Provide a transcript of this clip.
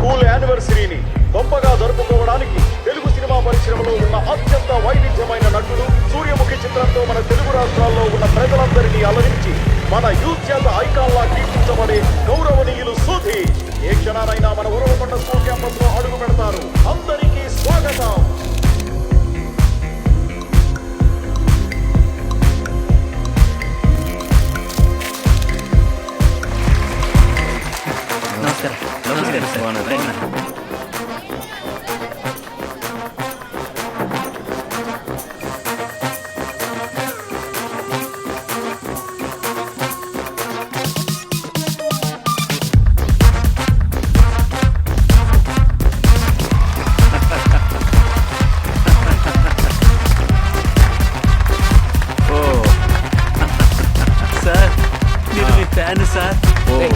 School యానివర్సరీని గొప్పగా జరుపుకోవడానికి Telugu cinema పరిశ్రమలో ఉన్న అత్యంత వైవిధ్యమైన నటుడు సూర్యముఖి చిత్రంతో మన తెలుగు రాష్ట్రాల్లో ఉన్న ప్రజలందరినీ అలరించి మన యూత్ చేత ఐకాన్ లా కీర్తించబడే గౌరవనీయులు సుధీ ఏ క్షణానైనా మన ఉరవకొండ స్కూల్ క్యాంపస్ లో అడుగు పెడతారు. అందరికీ స్వాగతం. నమస్కారం.